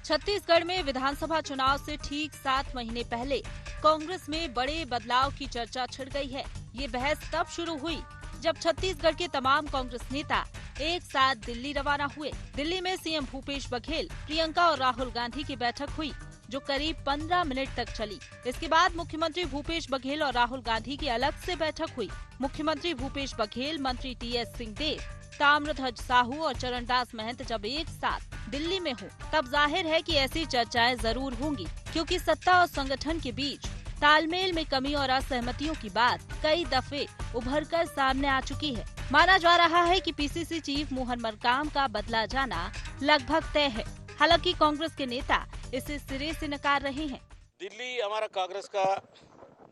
छत्तीसगढ़ में विधानसभा चुनाव से ठीक 7 महीने पहले कांग्रेस में बड़े बदलाव की चर्चा छिड़ गई है। ये बहस तब शुरू हुई जब छत्तीसगढ़ के तमाम कांग्रेस नेता एक साथ दिल्ली रवाना हुए। दिल्ली में सीएम भूपेश बघेल, प्रियंका और राहुल गांधी की बैठक हुई, जो करीब 15 मिनट तक चली। इसके बाद मुख्यमंत्री भूपेश बघेल और राहुल गांधी की अलग से बैठक हुई। मुख्यमंत्री भूपेश बघेल, मंत्री टीएस सिंहदेव, ताम्रध्वज साहू और चरणदास महंत जब एक साथ दिल्ली में हो, तब जाहिर है कि ऐसी चर्चाएं जरूर होंगी, क्योंकि सत्ता और संगठन के बीच तालमेल में कमी और असहमतियों की बात कई दफे उभरकर सामने आ चुकी है। माना जा रहा है कि पीसीसी चीफ मोहन मरकाम का बदला जाना लगभग तय है। हालांकि कांग्रेस के नेता इसे सिरे से नकार रहे हैं। दिल्ली हमारा कांग्रेस का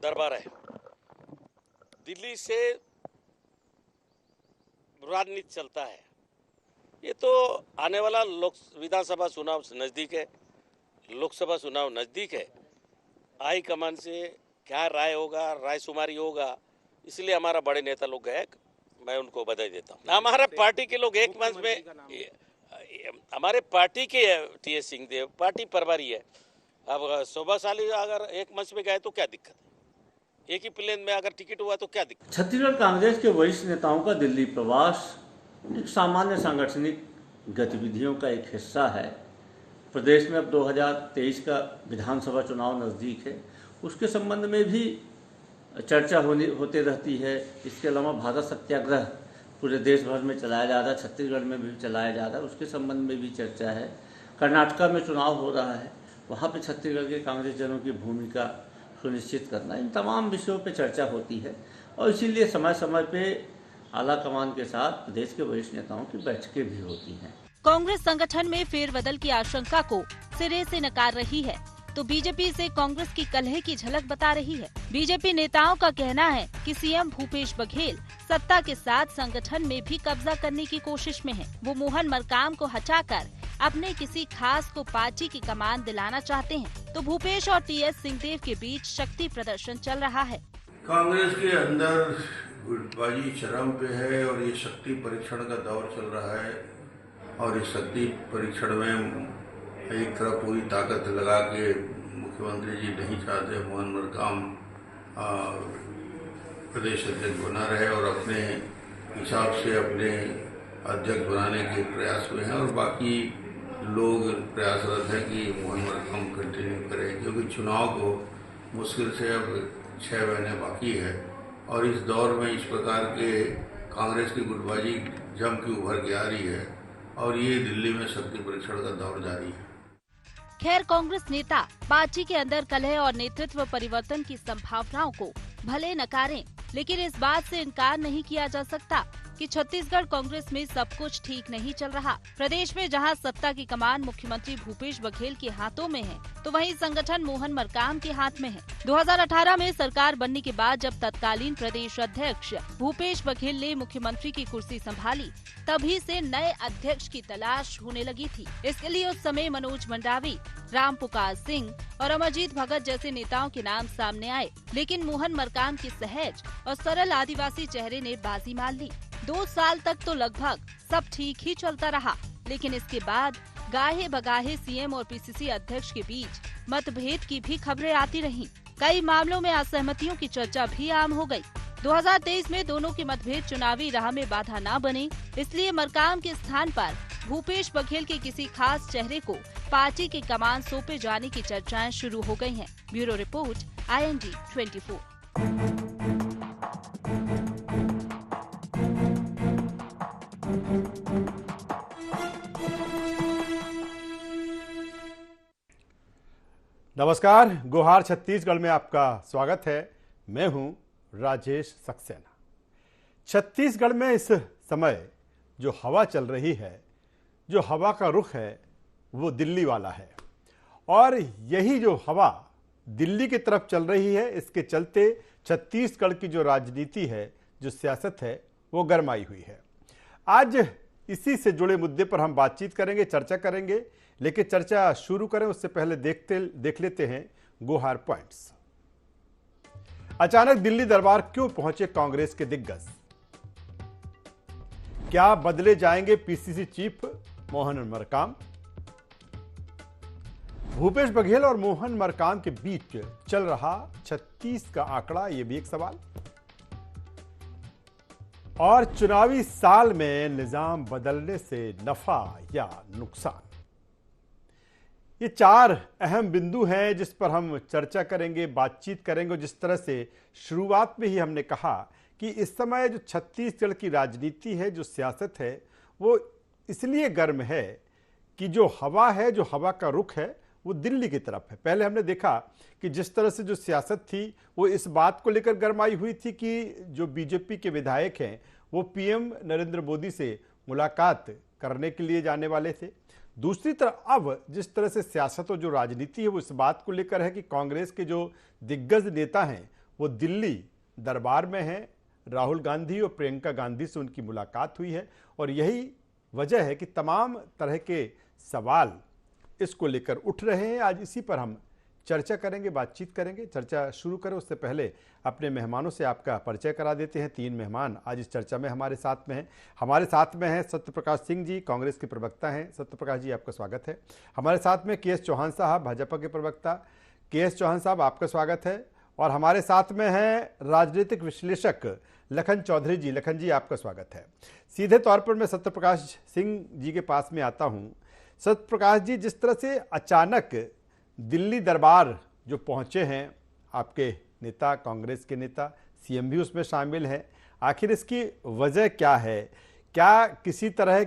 दरबार है। दिल्ली से राजनीति चलता है। ये तो आने वाला विधानसभा चुनाव नजदीक है, लोकसभा चुनाव नजदीक है। हाई कमान से क्या राय होगा, रायशुमारी होगा, इसलिए हमारा बड़े नेता लोग गए, मैं उनको बधाई देता हूँ। हमारा पार्टी के लोग एक मंच में, हमारे पार्टी के टीएस सिंहदेव पार्टी प्रभारी है। अब शोभाशाली अगर एक मंच में गए तो क्या दिक्कत है? एक ही प्लेन में अगर टिकट हुआ तो क्या दिक्कत? छत्तीसगढ़ कांग्रेस के वरिष्ठ नेताओं का दिल्ली प्रवास एक सामान्य सांगठनिक गतिविधियों का एक हिस्सा है। प्रदेश में अब 2023 का विधानसभा चुनाव नज़दीक है, उसके संबंध में भी चर्चा होते रहती है। इसके अलावा भारत सत्याग्रह पूरे देश भर में चलाया जा रहा है, छत्तीसगढ़ में भी चलाया जा रहा है, उसके संबंध में भी चर्चा है। कर्नाटका में चुनाव हो रहा है, वहाँ पे छत्तीसगढ़ के कांग्रेस जनों की भूमिका सुनिश्चित करना, इन तमाम विषयों पे चर्चा होती है। और इसीलिए समय समय पे आला कमान के साथ प्रदेश के वरिष्ठ नेताओं की बैठकें भी होती हैं। कांग्रेस संगठन में फेरबदल की आशंका को सिरे से नकार रही है, तो बीजेपी से कांग्रेस की कलह की झलक बता रही है। बीजेपी नेताओं का कहना है कि सीएम भूपेश बघेल सत्ता के साथ संगठन में भी कब्जा करने की कोशिश में है। वो मोहन मरकाम को हटाकर अपने किसी खास को पार्टी की कमान दिलाना चाहते हैं, तो भूपेश और टीएस सिंहदेव के बीच शक्ति प्रदर्शन चल रहा है। कांग्रेस के अंदर गुटबाजी चरम पे है और ये शक्ति परीक्षण का दौर चल रहा है। और इस शक्ति परीक्षण में एक तरफ पूरी ताकत लगा के मुख्यमंत्री जी नहीं चाहते मोहन मरकाम प्रदेश अध्यक्ष बना रहे और अपने हिसाब से अपने अध्यक्ष बनाने के प्रयास में हैं। और बाकी लोग प्रयासरत हैं कि मोहन मरकाम कंटिन्यू करें, क्योंकि चुनाव को मुश्किल से अब 6 महीने बाकी है। और इस दौर में इस प्रकार के कांग्रेस की गुटबाजी जम के उभर के आ रही है और ये दिल्ली में शक्ति परीक्षण का दौर जारी है। खैर, कांग्रेस नेता पार्टी के अंदर कलह और नेतृत्व परिवर्तन की संभावनाओं को भले नकारें, लेकिन इस बात से इनकार नहीं किया जा सकता कि छत्तीसगढ़ कांग्रेस में सब कुछ ठीक नहीं चल रहा। प्रदेश में जहां सत्ता की कमान मुख्यमंत्री भूपेश बघेल के हाथों में है, तो वहीं संगठन मोहन मरकाम के हाथ में है। 2018 में सरकार बनने के बाद जब तत्कालीन प्रदेश अध्यक्ष भूपेश बघेल ने मुख्यमंत्री की कुर्सी संभाली, तभी से नए अध्यक्ष की तलाश होने लगी थी। इसके लिए उस समय मनोज मंडावी, रामपुकार सिंह और अमरजीत भगत जैसे नेताओं के नाम सामने आए, लेकिन मोहन मरकाम के सहज और सरल आदिवासी चेहरे ने बाजी मार ली। 2 साल तक तो लगभग सब ठीक ही चलता रहा, लेकिन इसके बाद गाहे बगाहे सीएम और पीसीसी अध्यक्ष के बीच मतभेद की भी खबरें आती रहीं। कई मामलों में असहमतियों की चर्चा भी आम हो गई। 2023 में दोनों के मतभेद चुनावी राह में बाधा न बने, इसलिए मरकाम के स्थान पर भूपेश बघेल के किसी खास चेहरे को पार्टी की कमान सौंपे जाने की चर्चाएं शुरू हो गई हैं। Bureau report, IND 24। नमस्कार, गुहार छत्तीसगढ़ में आपका स्वागत है। मैं हूं राजेश सक्सेना। छत्तीसगढ़ में इस समय जो हवा चल रही है, जो हवा का रुख है, वो दिल्ली वाला है। और यही जो हवा दिल्ली की तरफ चल रही है, इसके चलते छत्तीसगढ़ की जो राजनीति है, जो सियासत है, वो गरमाई हुई है। आज इसी से जुड़े मुद्दे पर हम बातचीत करेंगे, चर्चा करेंगे। लेकिन चर्चा शुरू करें उससे पहले देख लेते हैं गुहार पॉइंट्स। अचानक दिल्ली दरबार क्यों पहुंचे कांग्रेस के दिग्गज? क्या बदले जाएंगे पीसीसी चीफ मोहन मरकाम? भूपेश बघेल और मोहन मरकाम के बीच चल रहा 36 का आंकड़ा, यह भी एक सवाल। और चुनावी साल में निजाम बदलने से नफा या नुकसान, ये 4 अहम बिंदु हैं जिस पर हम चर्चा करेंगे, बातचीत करेंगे। और जिस तरह से शुरुआत में ही हमने कहा कि इस समय जो छत्तीसगढ़ की राजनीति है, जो सियासत है, वो इसलिए गर्म है कि जो हवा है, जो हवा का रुख है, वो दिल्ली की तरफ है। पहले हमने देखा कि जिस तरह से जो सियासत थी वो इस बात को लेकर गरमाई हुई थी कि जो बीजेपी के विधायक हैं वो पीएम नरेंद्र मोदी से मुलाकात करने के लिए जाने वाले थे। दूसरी तरफ अब जिस तरह से सियासत और जो राजनीति है वो इस बात को लेकर है कि कांग्रेस के जो दिग्गज नेता हैं वो दिल्ली दरबार में हैं। राहुल गांधी और प्रियंका गांधी से उनकी मुलाकात हुई है और यही वजह है कि तमाम तरह के सवाल इसको लेकर उठ रहे हैं। आज इसी पर हम चर्चा करेंगे, बातचीत करेंगे। चर्चा शुरू करें उससे पहले अपने मेहमानों से आपका परिचय करा देते हैं। 3 मेहमान आज इस चर्चा में हमारे साथ में हैं। हमारे साथ में हैं सत्यप्रकाश सिंह जी, कांग्रेस के प्रवक्ता हैं। सत्यप्रकाश जी, आपका स्वागत है। हमारे साथ में के.एस. चौहान साहब, भाजपा के प्रवक्ता। के.एस. चौहान साहब, आपका स्वागत है। और हमारे साथ में हैं राजनीतिक विश्लेषक लखन चौधरी जी। लखन जी, आपका स्वागत है। सीधे तौर पर मैं सत्यप्रकाश सिंह जी के पास में आता हूँ। सत्यप्रकाश जी, जिस तरह से अचानक दिल्ली दरबार जो पहुंचे हैं आपके नेता, कांग्रेस के नेता, सीएम भी उसमें शामिल हैं, आखिर इसकी वजह क्या है? क्या किसी तरह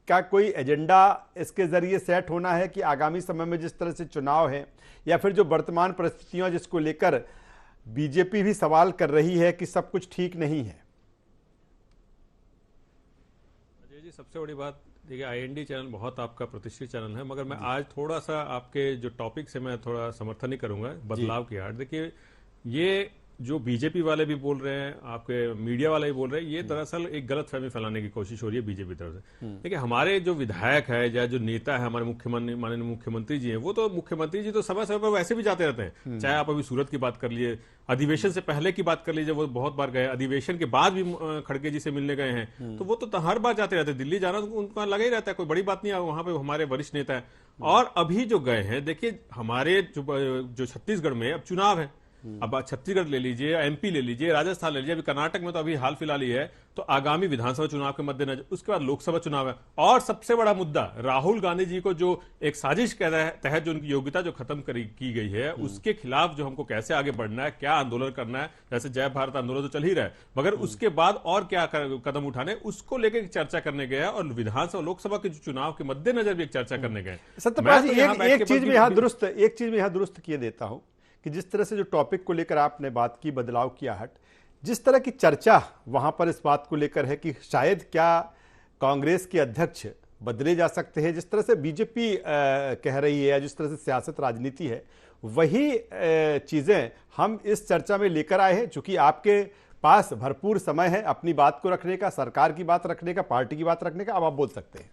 का कोई एजेंडा इसके ज़रिए सेट होना है कि आगामी समय में जिस तरह से चुनाव है या फिर जो वर्तमान परिस्थितियां जिसको लेकर बीजेपी भी सवाल कर रही है कि सब कुछ ठीक नहीं है? अजय जी, सबसे बड़ी बात देखिए, आईएनडी चैनल बहुत आपका प्रतिष्ठित चैनल है, मगर मैं आज थोड़ा सा आपके जो टॉपिक से मैं थोड़ा समर्थन नहीं करूंगा बदलाव की आड़। देखिए, ये जो बीजेपी वाले भी बोल रहे हैं, आपके मीडिया वाले भी बोल रहे हैं, ये दरअसल एक गलत फहमी फैलाने की कोशिश हो रही है बीजेपी तरफ से। देखिए, हमारे जो विधायक है या जो नेता है, हमारे माननीय मुख्यमंत्री जी हैं, वो तो मुख्यमंत्री जी तो समय समय पर वैसे भी जाते रहते हैं। चाहे आप अभी सूरत की बात कर लिए, अधिवेशन से पहले की बात कर लीजिए, वो बहुत बार गए, अधिवेशन के बाद भी खड़गे जी से मिलने गए हैं, तो वो तो हर बार जाते रहते हैं। दिल्ली जाना तो उनका लगा ही रहता है, कोई बड़ी बात नहीं है, वहां पे हमारे वरिष्ठ नेता है। और अभी जो गए हैं, देखिए हमारे जो छत्तीसगढ़ में अब चुनाव है, अब छत्तीसगढ़ ले लीजिए, एमपी ले लीजिए, राजस्थान ले लीजिए, अभी कर्नाटक में तो अभी हाल फिलहाल ही है, तो आगामी विधानसभा चुनाव के मद्देनजर उसके बाद लोकसभा चुनाव है। और सबसे बड़ा मुद्दा, राहुल गांधी जी को जो एक साजिश के तहत जो उनकी योग्यता जो खत्म की गई है, उसके खिलाफ जो हमको कैसे आगे बढ़ना है, क्या आंदोलन करना है, जैसे जय भारत आंदोलन तो चल ही रहा है, मगर उसके बाद और क्या कदम उठाने, उसको लेकर चर्चा करने गए और विधानसभा लोकसभा के चुनाव के मद्देनजर भी एक चर्चा करने गए। एक चीज में यहां दुरुस्त किए देता हूं कि जिस तरह से जो टॉपिक को लेकर आपने बात की, बदलाव की आहट, जिस तरह की चर्चा वहां पर इस बात को लेकर है कि शायद क्या कांग्रेस के अध्यक्ष बदले जा सकते हैं, जिस तरह से बीजेपी कह रही है, जिस तरह से सियासत राजनीति है, वही चीजें हम इस चर्चा में लेकर आए हैं। चूंकि आपके पास भरपूर समय है अपनी बात को रखने का, सरकार की बात रखने का, पार्टी की बात रखने का, अब आप बोल सकते हैं।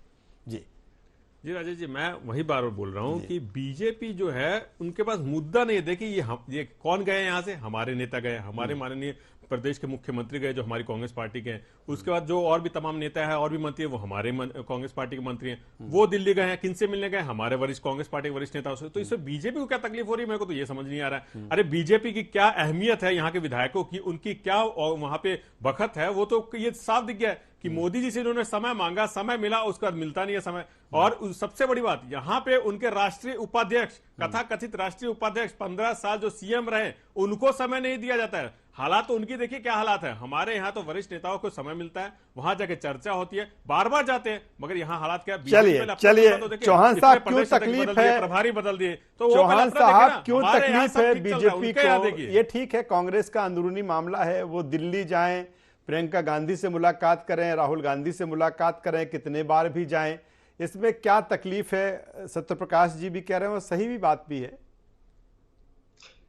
जी राजेश जी, मैं वही बार बार बोल रहा हूं कि बीजेपी जो है उनके पास मुद्दा नहीं है। देखिए, ये कौन गए यहां से? हमारे नेता गए, हमारे माननीय प्रदेश के मुख्यमंत्री गए जो हमारी कांग्रेस पार्टी के हैं। उसके बाद जो और भी तमाम नेता है और भी मंत्री है वो हमारे कांग्रेस पार्टी के मंत्री हैं, वो दिल्ली गए हैं। किनसे मिलने गए? हमारे वरिष्ठ कांग्रेस पार्टी के वरिष्ठ नेताओं से। तो इससे बीजेपी को क्या तकलीफ हो रही है, मेरे को तो ये समझ नहीं आ रहा है। अरे बीजेपी की क्या अहमियत है यहाँ के विधायकों की, उनकी क्या वहां पे बखत है, वो तो ये साफ दिख गया है कि मोदी जी से इन्होंने समय मांगा, समय मिला, उसके बाद मिलता नहीं है समय। और सबसे बड़ी बात, यहाँ पे उनके राष्ट्रीय उपाध्यक्ष, कथित राष्ट्रीय उपाध्यक्ष 15 साल जो सीएम रहे, उनको समय नहीं दिया जाता है। हालात तो उनकी देखिए क्या हालात है। हमारे यहाँ तो वरिष्ठ नेताओं को समय मिलता है, वहां जाके चर्चा होती है, बार बार जाते हैं, मगर यहाँ हालात क्या? चलिए चौहान साहब, क्यों तकलीफ है? प्रभारी बदल दिए तो चौहान साहब, क्यों तकलीफ है बीजेपी को? ये ठीक है, कांग्रेस का अंदरूनी मामला है, वो दिल्ली जाएं, प्रियंका गांधी से मुलाकात करें, राहुल गांधी से मुलाकात करें, कितने बार भी जाएं, इसमें क्या तकलीफ है? सत्यप्रकाश जी भी कह रहे हैं और सही भी बात भी है।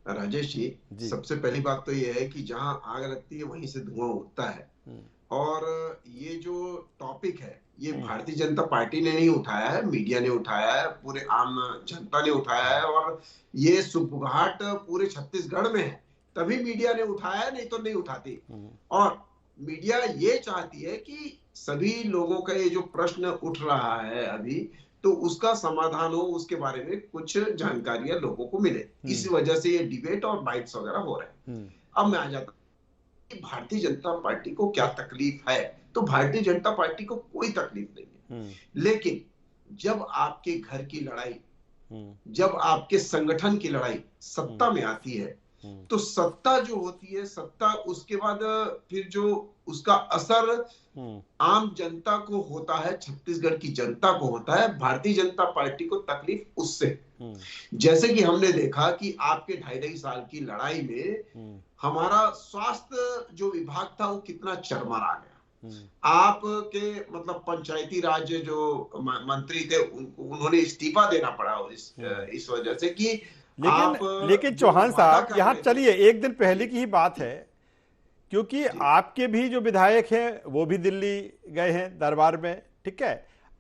राजेश जी, सबसे पहली बात तो ये है कि जहां आग लगती है वहीं से धुआं उठता है। और ये जो टॉपिक है, ये भारतीय जनता पार्टी ने नहीं उठाया है, मीडिया ने उठाया है, पूरे आम जनता ने उठाया है। और ये सुगबुगाहट पूरे छत्तीसगढ़ में है, तभी मीडिया ने उठाया है, नहीं तो नहीं उठाती। और मीडिया ये चाहती है कि सभी लोगों का ये जो प्रश्न उठ रहा है अभी, तो उसका समाधान हो, उसके बारे में कुछ जानकारियां लोगों को मिले। इसी वजह से ये डिबेट और बाइट्स वगैरह हो रहे हैं। अब मैं आ जाता हूं कि भारतीय जनता पार्टी को क्या तकलीफ है। तो भारतीय जनता पार्टी को कोई तकलीफ नहीं है, लेकिन जब आपके घर की लड़ाई, जब आपके संगठन की लड़ाई सत्ता में आती है, तो सत्ता जो होती है, सत्ता उसके बाद फिर जो उसका असर आम जनता को होता है, छत्तीसगढ़ की जनता को होता है। भारतीय जनता पार्टी को तकलीफ उससे, जैसे कि हमने देखा कि आपके 2.5 साल की लड़ाई में हमारा स्वास्थ्य जो विभाग था वो कितना चरमरा गया। आपके मतलब पंचायती राज जो मंत्री थे उन्होंने इस्तीफा देना पड़ा इस वजह से कि लेकिन चौहान साहब, यहाँ चलिए एक दिन पहले की ही बात है, क्योंकि आपके भी जो विधायक हैं वो भी दिल्ली गए हैं दरबार में, ठीक है।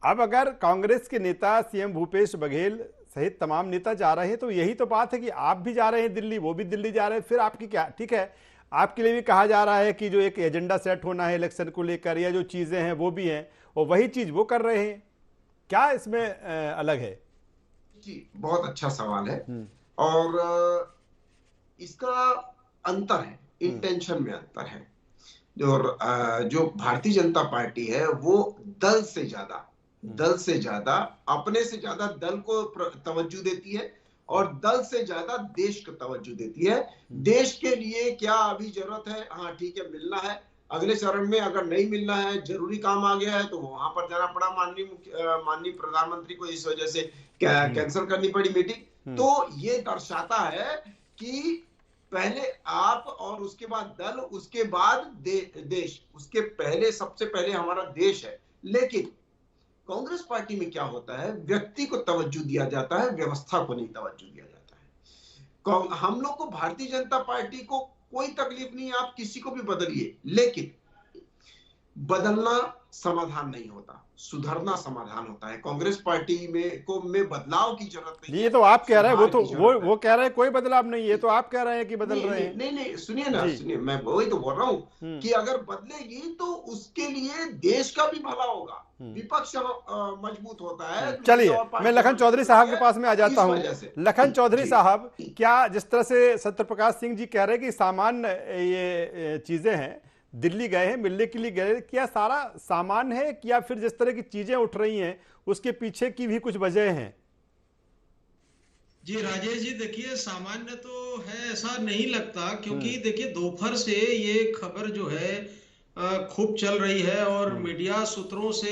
अब अगर कांग्रेस के नेता सीएम भूपेश बघेल सहित तमाम नेता जा रहे हैं तो यही तो बात है कि आप भी जा रहे हैं दिल्ली, वो भी दिल्ली जा रहे हैं, फिर आपकी क्या, ठीक है। आपके लिए भी कहा जा रहा है कि जो एक एजेंडा सेट होना है इलेक्शन को लेकर, या जो चीजें हैं वो भी हैं, और वही चीज वो कर रहे हैं। क्या इसमें अलग है? जी, बहुत अच्छा सवाल है। और इसका अंतर है, इंटेंशन में अंतर है। जो भारतीय जनता पार्टी है वो दल से ज्यादा अपने से ज्यादा दल को तवज्जो देती है, और दल से ज्यादा देश को तवज्जो देती है। देश के लिए क्या अभी जरूरत है, हाँ ठीक है मिलना है, अगले चरण में अगर नहीं मिलना है, जरूरी काम आ गया है, तो वहां पर जाना पड़ा माननीय प्रधानमंत्री को, इस वजह से कैंसिल करनी पड़ी मीटिंग। तो ये दर्शाता है कि पहले आप और उसके बाद दल, उसके बाद देश, उसके पहले सबसे पहले हमारा देश है। लेकिन कांग्रेस पार्टी में क्या होता है, व्यक्ति को तवज्जो दिया जाता है, व्यवस्था को नहीं तवज्जो दिया जाता है। हम लोग को, भारतीय जनता पार्टी को कोई तकलीफ नहीं है, आप किसी को भी बदलिए, लेकिन बदलना समाधान नहीं होता, सुधरना समाधान होता है। कांग्रेस पार्टी में बदलाव की जरूरत नहीं। ये तो आप कह रहे हैं, वो कह रहे हैं कोई बदलाव नहीं है, तो आप कह रहे हैं कि बदल रहे हैं। नहीं, सुनिए ना, सुनिए, मैं वही तो बोल रहा हूँ कि अगर बदलेगी तो उसके लिए देश का भी भला होगा, विपक्ष मजबूत होता है। चलिए, मैं लखन चौधरी साहब के पास में आ जाता हूँ। लखन चौधरी साहब, क्या जिस तरह से सत्यप्रकाश सिंह जी कह रहे हैं कि सामान्य ये चीजें हैं, दिल्ली गए हैं, मिलने के लिए गए, क्या सारा सामान है, या फिर जिस तरह की चीजें उठ रही हैं उसके पीछे की भी कुछ वजह हैं? जी राजेश जी, देखिए सामान्य तो है ऐसा नहीं लगता, क्योंकि देखिए दोपहर से ये खबर जो है खूब चल रही है, और मीडिया सूत्रों से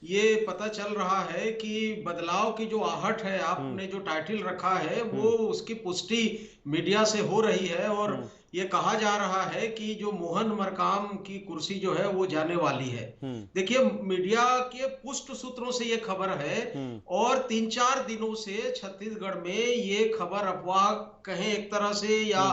ये पता चल रहा है कि बदलाव की जो आहट है, आपने जो टाइटल रखा है वो उसकी पुष्टि मीडिया से हो रही है। और ये कहा जा रहा है कि जो मोहन मरकाम की कुर्सी जो है वो जाने वाली है। देखिए मीडिया के पुष्ट सूत्रों से ये खबर है, और 3-4 दिनों से छत्तीसगढ़ में ये खबर, अफवाह कहें एक तरह से, या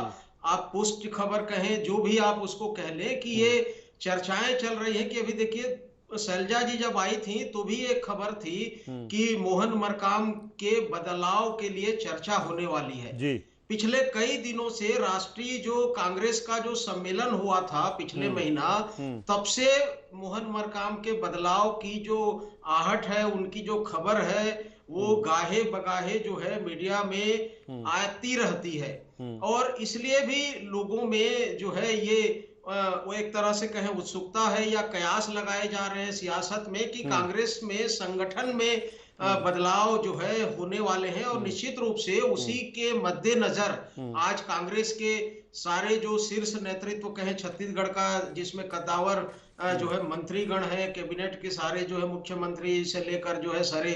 आप पुष्ट खबर कहें, जो भी आप उसको कह लें, कि ये चर्चाएं चल रही है कि अभी देखिए शैलजा जी जब आई थी तो भी एक खबर थी कि मोहन मरकाम के बदलाव के लिए चर्चा होने वाली है जी। पिछले कई दिनों से राष्ट्रीय जो कांग्रेस का जो सम्मेलन हुआ था पिछले महीना, तब से मोहन मरकाम के बदलाव की जो आहट है, उनकी जो खबर है, वो गाहे बगाहे जो है मीडिया में आती रहती है। और इसलिए भी लोगों में जो है ये वो एक तरह से कहें उत्सुकता है, या कयास लगाए जा रहे हैं सियासत में कि कांग्रेस में, संगठन में बदलाव जो है होने वाले हैं। और निश्चित रूप से उसी के मद्देनजर आज कांग्रेस के सारे जो शीर्ष नेतृत्व कहें छत्तीसगढ़ का, जिसमें कद्दावर जो है मंत्रीगण है, कैबिनेट के सारे जो है मुख्यमंत्री से लेकर जो है सारे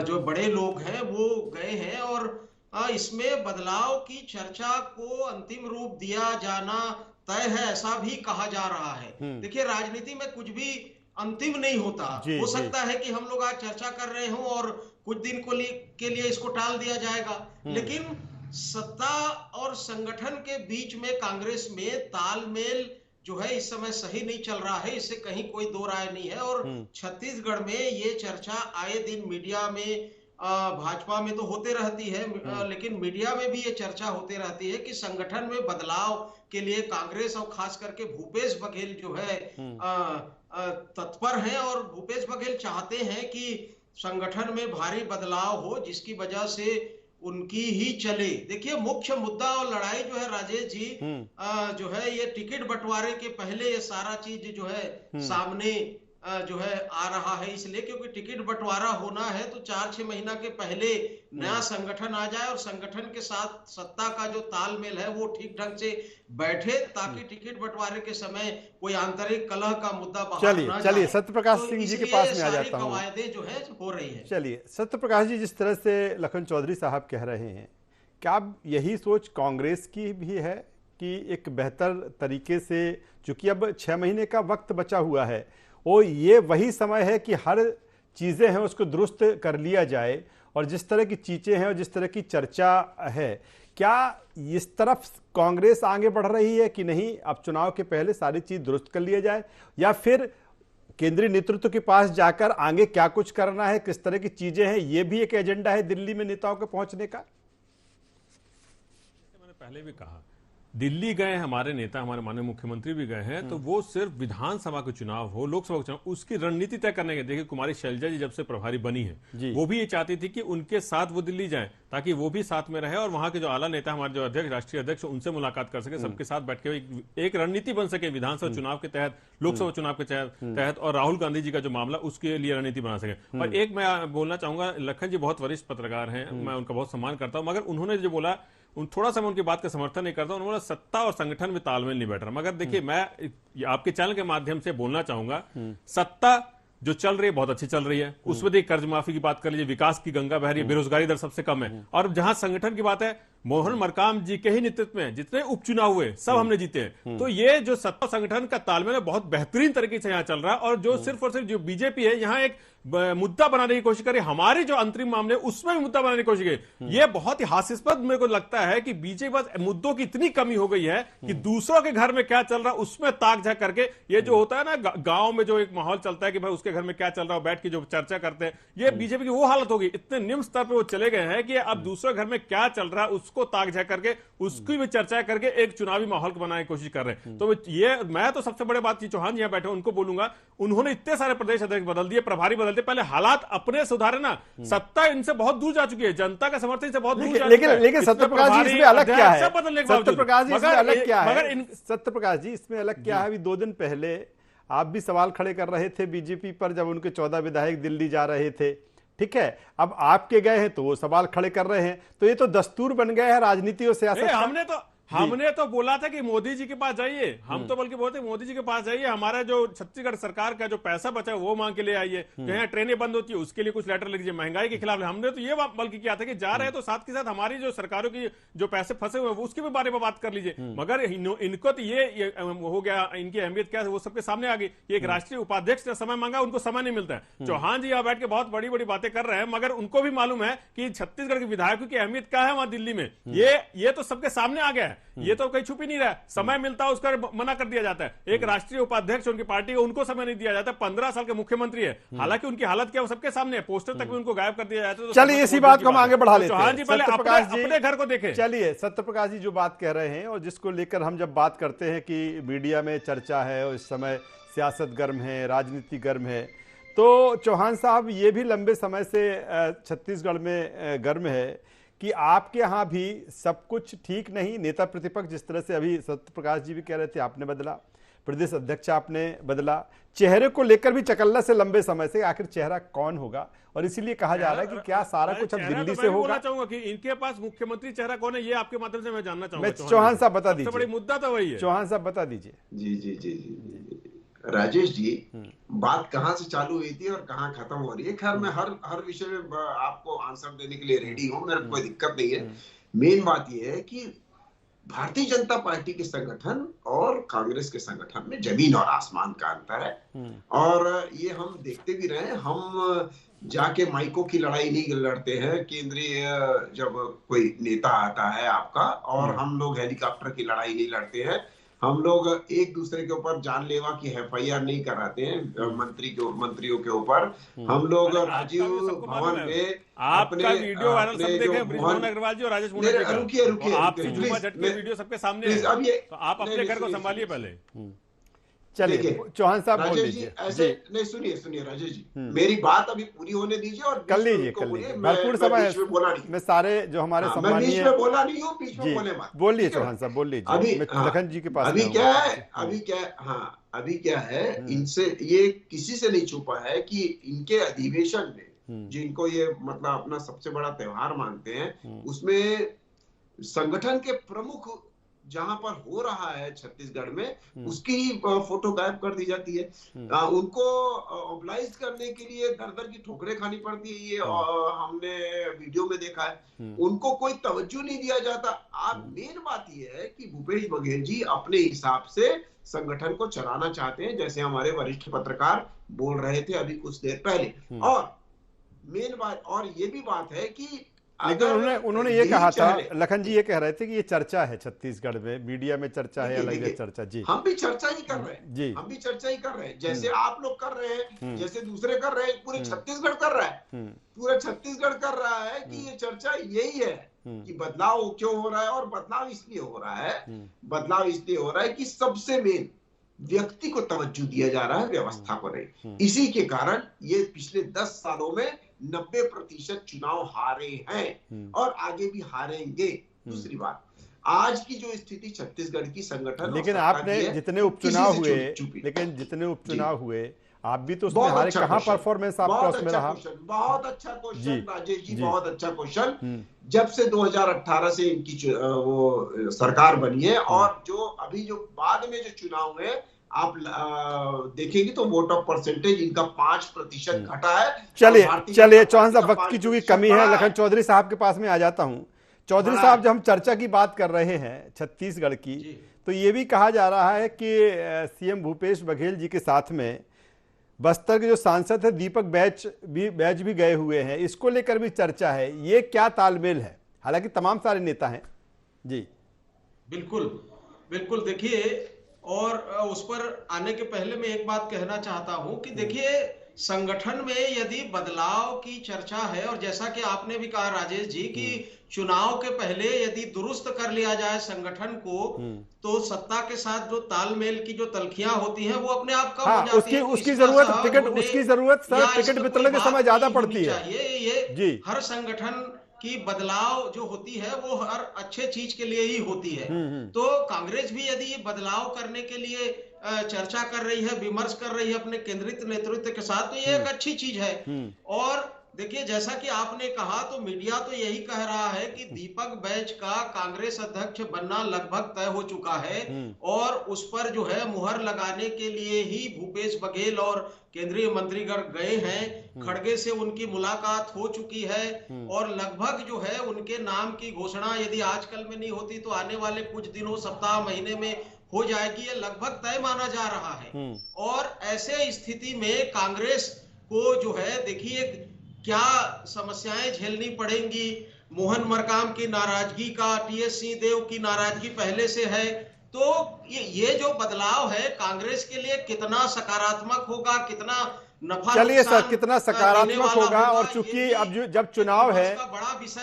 जो बड़े लोग हैं वो गए हैं, और इसमें बदलाव की चर्चा को अंतिम रूप दिया जाना तय है, ऐसा भी कहा जा रहा है। देखिए राजनीति में कुछ भी अंतिम नहीं होता, हो सकता है कि हम लोग आज चर्चा कर रहे हो और कुछ दिन के लिए इसको टाल दिया जाएगा, लेकिन सत्ता और संगठन के बीच में कांग्रेस में तालमेल जो है इस समय सही नहीं चल रहा है, इससे कहीं कोई दो राय नहीं है। और छत्तीसगढ़ में ये चर्चा आए दिन मीडिया में भाजपा में तो होते रहती है, लेकिन मीडिया में भी ये चर्चा होते रहती है कि संगठन में बदलाव के लिए कांग्रेस और खास करके भूपेश बघेल जो है तत्पर हैं, और भूपेश बघेल चाहते हैं कि संगठन में भारी बदलाव हो जिसकी वजह से उनकी ही चले। देखिए, मुख्य मुद्दा और लड़ाई जो है राजेश जी, जो है ये टिकट बंटवारे के पहले ये सारा चीज जो है सामने जो है आ रहा है, इसलिए क्योंकि टिकट बंटवारा होना है तो 4-6 महीना के पहले नया संगठन आ जाए और संगठन के साथ सत्ता का जो तालमेल है वो ठीक ढंग से बैठे, ताकि टिकट बंटवारे के समय कोई आंतरिक कलह का मुद्दा बाहर ना जाए। चलिए सत्यप्रकाश सिंह जी के पास में आ जाता हूँ। कवायदें जो है हो रही है। चलिए सत्यप्रकाश जी, जिस तरह से लखन चौधरी साहब कह रहे हैं, क्या यही सोच कांग्रेस की भी है कि एक बेहतर तरीके से, चूंकि अब 6 महीने का वक्त बचा हुआ है, वो ये वही समय है कि हर चीज़ें हैं उसको दुरुस्त कर लिया जाए, और जिस तरह की चीज़ें हैं और जिस तरह की चर्चा है, क्या इस तरफ कांग्रेस आगे बढ़ रही है कि नहीं, अब चुनाव के पहले सारी चीज़ दुरुस्त कर लिया जाए, या फिर केंद्रीय नेतृत्व के पास जाकर आगे क्या कुछ करना है, किस तरह की चीज़ें हैं, ये भी एक एजेंडा है दिल्ली में नेताओं के पहुंचने का? मैंने पहले भी कहा, दिल्ली गए हमारे नेता, हमारे माननीय मुख्यमंत्री भी गए हैं, तो वो सिर्फ विधानसभा के चुनाव हो, लोकसभा के चुनाव, उसकी रणनीति तय करने के। देखिए, कुमारी शैलजा जी जब से प्रभारी बनी है, वो भी ये चाहती थी कि उनके साथ वो दिल्ली जाएं, ताकि वो भी साथ में रहे और वहां के जो आला नेता, हमारे जो अध्यक्ष, राष्ट्रीय अध्यक्ष, उनसे मुलाकात कर सके, सबके साथ बैठ के एक रणनीति बन सके विधानसभा चुनाव के तहत, लोकसभा चुनाव के तहत, और राहुल गांधी जी का जो मामला, उसके लिए रणनीति बना सके। और एक मैं बोलना चाहूंगा, लखन जी बहुत वरिष्ठ पत्रकार हैं, मैं उनका बहुत सम्मान करता हूं, मगर उन्होंने जो बोला, थोड़ा सा मैं उनकी बात का समर्थन नहीं करता। उन्होंने सत्ता और संगठन में तालमेल नहीं बैठ रहा। मगर देखिए, मैं आपके चैनल के माध्यम से बोलना चाहूंगा, सत्ता जो चल रही है बहुत अच्छी चल रही है, उसमें देखिए कर्ज माफी की बात कर लीजिए, विकास की गंगा बह रही है, बेरोजगारी दर सबसे कम है। और जहां संगठन की बात है, मोहन मरकाम जी के ही नेतृत्व में जितने उपचुनाव हुए सब हमने जीते हैं। तो ये जो सत्ता संगठन का तालमेल है बहुत बेहतरीन तरीके से यहाँ चल रहा है। और जो सिर्फ और सिर्फ जो बीजेपी है, यहाँ एक मुद्दा बनाने की कोशिश करे, हमारे जो अंतरिम मामले उसमें भी मुद्दा बनाने की कोशिश करे, ये बहुत ही हास्यास्पद मेरे को लगता है कि बीजेपी बस मुद्दों की इतनी कमी हो गई है कि दूसरों के घर में क्या चल रहा है उसमें ताक झाक करके, ये जो होता है ना गांव में जो एक माहौल चलता है कि भाई उसके घर में क्या चल रहा है, बैठ के जो चर्चा करते हैं, ये बीजेपी की वो हालत होगी। इतने निम्न स्तर पर वो चले गए हैं कि अब दूसरे घर में क्या चल रहा है उसको ताक झाक करके, उसकी भी चर्चा करके एक चुनावी माहौल बनाने की कोशिश कर रहे हैं। तो ये मैं तो सबसे बड़े बात चौहान जी बैठे उनको बोलूंगा, उन्होंने इतने सारे प्रदेश अध्यक्ष बदल दिए, प्रभारी बदल दिए, पहले हालात अपने सुधारे ना। सत्ता इनसे बहुत दूर जा चुकी है, जनता का समर्थन से बहुत दूर जा चुकी है। लेकिन सत्यप्रकाश जी इसमें अलग क्या है? सत्यप्रकाश जी इसमें अलग क्या है? सत्यप्रकाश जी इसमें अलग क्या है? अभी 2 दिन पहले आप भी सवाल खड़े कर रहे थे बीजेपी पर, जब उनके 14 विधायक दिल्ली जा रहे थे, ठीक है, अब आपके गए हैं तो वो सवाल खड़े कर रहे हैं। तो ये तो दस्तूर बन गया है राजनीति और सियासत। हमने तो बोला था कि मोदी जी के पास जाइए, हम तो बल्कि बोलते मोदी जी के पास जाइए, हमारा जो छत्तीसगढ़ सरकार का जो पैसा बचा है वो मांग के ले आइए, जहां ट्रेनें बंद होती है उसके लिए कुछ लेटर लिख दीजिए, महंगाई के खिलाफ। हमने तो ये बल्कि किया था कि जा रहे हैं तो साथ के साथ हमारी जो सरकारों की जो पैसे फंसे हुए हैं उसके भी बारे में बात कर लीजिए। मगर इनको तो ये हो गया, इनकी अहमियत क्या है वो सबके सामने आ गई। एक राष्ट्रीय उपाध्यक्ष ने समय मांगा, उनको समय नहीं मिलता है। चौहान जी यहाँ बैठ के बहुत बड़ी बड़ी बातें कर रहे हैं, मगर उनको भी मालूम है कि छत्तीसगढ़ के विधायकों की अहमियत क्या है वहां दिल्ली में। ये तो सबके सामने आ गया है, ये तो कहीं नहीं रहा। समय मिलता है उसका मना कर दिया जाता है। एक राष्ट्रीय उपाध्यक्ष उनकी पार्टी को, उनको समय नहीं दिया जाता। 15 साल के मुख्यमंत्री है, हालांकि उनकी हालत क्या वो सबके सामने है, पोस्टर तक भी उनको गायब कर दिया जाता है। चलिए इसी बात को हम आगे बढ़ा लेते हैं। चौहान जी पहले अपने घर को देखें। चलिए सत्यप्रकाश जी जो बात कह रहे हैं और जिसको लेकर हम जब बात करते हैं कि मीडिया में चर्चा है और इस समय सियासत गर्म है, राजनीति गर्म है, तो चौहान साहब ये भी लंबे समय से छत्तीसगढ़ में गर्म है कि आपके यहाँ भी सब कुछ ठीक नहीं। नेता प्रतिपक्ष जिस तरह से अभी सत्यप्रकाश जी भी कह रहे थे, आपने बदला, प्रदेश अध्यक्ष आपने बदला, चेहरे को लेकर भी चकल्ला से लंबे समय से आखिर चेहरा कौन होगा, और इसीलिए कहा जा रहा है कि क्या सारा कुछ अब दिल्ली से होगा। चाहूंगा कि इनके पास मुख्यमंत्री चेहरा कौन है, ये आपके माध्यम से मैं जानना चाहूंगा। चौहान साहब बता दीजिए, बड़ी मुद्दा तो वही है। चौहान साहब बता दीजिए। जी जी जी जी राजेश जी, बात कहाँ से चालू हुई थी और कहाँ खत्म हो रही है, खैर मैं हर विषय में आपको आंसर देने के लिए रेडी हूँ, मेरे कोई दिक्कत नहीं है। मेन बात यह है कि भारतीय जनता पार्टी के संगठन और कांग्रेस के संगठन में जमीन और आसमान का अंतर है, और ये हम देखते भी रहे। हम जाके माइकों की लड़ाई नहीं लड़ते हैं केंद्रीय, जब कोई नेता आता है आपका, और हम लोग हेलीकॉप्टर की लड़ाई नहीं लड़ते हैं, हम लोग एक दूसरे के ऊपर जानलेवा की एफआईआर नहीं कराते हैं मंत्रियों के ऊपर। हम लोग राजीव भवन में आपका वीडियो वायरल सब देखे, बृजमोहन अग्रवाल जी और राजेश मूणत जी का। रुकिए आपसे जुम्मा झटके वीडियो सबके सामने है, अब ये तो आप अपने घर को संभालिए पहले। चलिए चौहान साहब बोल लीजिए। ऐसे नहीं, सुनिए राजेश जी, मेरी बात अभी पूरी होने दीजिए और कर लीजिए भरपूर समय है। बोला नहीं, मैं सारे जो हमारे सम्मानीय बीच में बोला नहीं हूँ, बीच में बोले मत। बोलिए चौहान साहब, बोल लीजिए। लखन जी के पास अभी क्या है, इनसे ये किसी से नहीं छुपा है कि इनके अधिवेशन में जिनको ये मतलब अपना सबसे बड़ा त्योहार मानते हैं, उसमें संगठन के प्रमुख जहां पर हो रहा है छत्तीसगढ़ में, उसकी फोटो गायब कर दी जाती है। उनको ऑब्लाइज करने के लिए दर दर की ठोकरें खानी पड़ती है, ये हमने वीडियो में देखा है। उनको कोई तवज्जो नहीं दिया जाता। आप मेन बात ये है कि भूपेश बघेल जी अपने हिसाब से संगठन को चलाना चाहते हैं, जैसे हमारे वरिष्ठ पत्रकार बोल रहे थे अभी कुछ देर पहले। और मेन बात और ये भी बात है कि लेकिन उन्होंने ये कहा था, लखन जी ये कह रहे थे कि ये चर्चा है छत्तीसगढ़ में, मीडिया में चर्चा है, अलग अलग चर्चा। जी हम भी चर्चा ही कर रहे हैं जी, हम भी चर्चा ही कर रहे हैं, जैसे आप लोग कर रहे हैं, जैसे दूसरे कर रहे हैं, पूरे छत्तीसगढ़ कर रहा है, पूरा छत्तीसगढ़ कर रहा है कि ये चर्चा यही है कि बदलाव क्यों हो रहा है। और बदलाव इसलिए हो रहा है कि सबसे मेन व्यक्ति को तवज्जो दिया जा रहा है, व्यवस्था को नहीं। इसी के कारण ये पिछले 10 सालों में 90% चुनाव हारे हैं और आगे भी हारेंगे। दूसरी बात, आज की जो स्थिति छत्तीसगढ़ की संगठन, लेकिन आपने जितने उपचुनाव हुए आप भी तो उसमें हारे, कहाँ परफॉर्मेंस आपका उसमें रहा? बहुत अच्छा क्वेश्चन राजेश जी, बहुत अच्छा क्वेश्चन। जब से 2018 से इनकी वो सरकार बनी है और जो अभी जो बाद में जो चुनाव हुए, आप देखेंगे तो वोट ऑफ परसेंटेज इनका 5% घटा है। चलिए चौहान साहब, वक्त की चूंकि कमी है, लखन चौधरी साहब के पास में आ जाता हूं। चौधरी साहब, जब हम चर्चा की बात कर रहे हैं छत्तीसगढ़ की, तो ये भी कहा जा रहा है कि सीएम भूपेश बघेल जी के साथ में बस्तर के जो सांसद है दीपक बैज भी गए हुए हैं, इसको लेकर भी चर्चा है। ये क्या तालमेल है? हालांकि तमाम सारे नेता हैं। जी बिल्कुल देखिए, और उस पर आने के पहले मैं एक बात कहना चाहता हूं कि देखिए, संगठन में यदि बदलाव की चर्चा है, और जैसा कि आपने भी कहा राजेश जी कि चुनाव के पहले यदि दुरुस्त कर लिया जाए संगठन को, तो सत्ता के साथ जो तालमेल की जो तलखियां होती हैं वो अपने आप कम हो जाती है। उसकी जरूरत सर टिकट वितरण के समय ज्यादा पड़ती है। ये हर संगठन की बदलाव जो होती है वो हर अच्छे चीज के लिए ही होती है। तो कांग्रेस भी यदि ये बदलाव करने के लिए चर्चा कर रही है, विमर्श कर रही है अपने केंद्रित नेतृत्व के साथ, तो ये एक अच्छी चीज है। और देखिए, जैसा कि आपने कहा, तो मीडिया तो यही कह रहा है कि दीपक बैज का कांग्रेस अध्यक्ष बनना लगभग तय हो चुका है और उस पर जो है मुहर लगाने के लिए ही भूपेश बघेल और केंद्रीय मंत्रीगण गए हैं। खड़गे से उनकी मुलाकात हो चुकी है और लगभग जो है उनके नाम की घोषणा यदि आजकल में नहीं होती तो आने वाले कुछ दिनों, सप्ताह, महीने में हो जाएगी। ये लगभग तय माना जा रहा है। और ऐसे स्थिति में कांग्रेस को जो है, देखिए क्या समस्याएं झेलनी पड़ेंगी। मोहन मरकाम की नाराजगी का, टीएस सिंहदेव की नाराजगी पहले से है, तो ये जो बदलाव है कांग्रेस के लिए कितना सकारात्मक होगा, कितना नफा, चलिए सर, कितना सकारात्मक होगा। और चूंकि अब जब चुनाव है,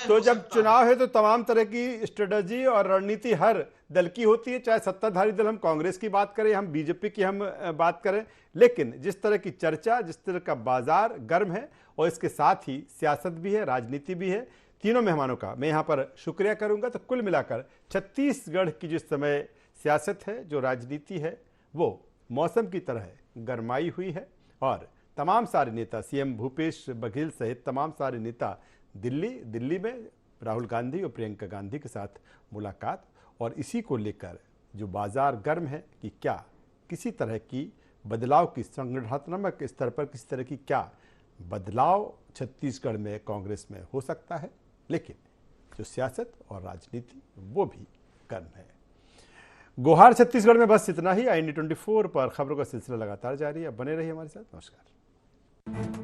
तो जब चुनाव है तो तमाम तरह की स्ट्रेटजी और रणनीति हर दल की होती है, चाहे सत्ताधारी दल, हम कांग्रेस की बात करें, हम बीजेपी की हम बात करें। लेकिन जिस तरह की चर्चा, जिस तरह का बाजार गर्म है, और इसके साथ ही सियासत भी है, राजनीति भी है, तीनों मेहमानों का मैं यहाँ पर शुक्रिया करूँगा। तो कुल मिलाकर छत्तीसगढ़ की जिस समय सियासत है, जो राजनीति है, वो मौसम की तरह गरमाई हुई है और तमाम सारे नेता, सीएम भूपेश बघेल सहित तमाम सारे नेता दिल्ली में राहुल गांधी और प्रियंका गांधी के साथ मुलाकात, और इसी को लेकर जो बाजार गर्म है कि क्या किसी तरह की बदलाव की, संगठनात्मक स्तर पर किसी तरह की क्या बदलाव छत्तीसगढ़ में कांग्रेस में हो सकता है। लेकिन जो सियासत और राजनीति वो भी गर्म है। गोहार छत्तीसगढ़ में बस इतना ही। IND 24 पर खबरों का सिलसिला लगातार जारी है। बने रहिए हमारे साथ। नमस्कार।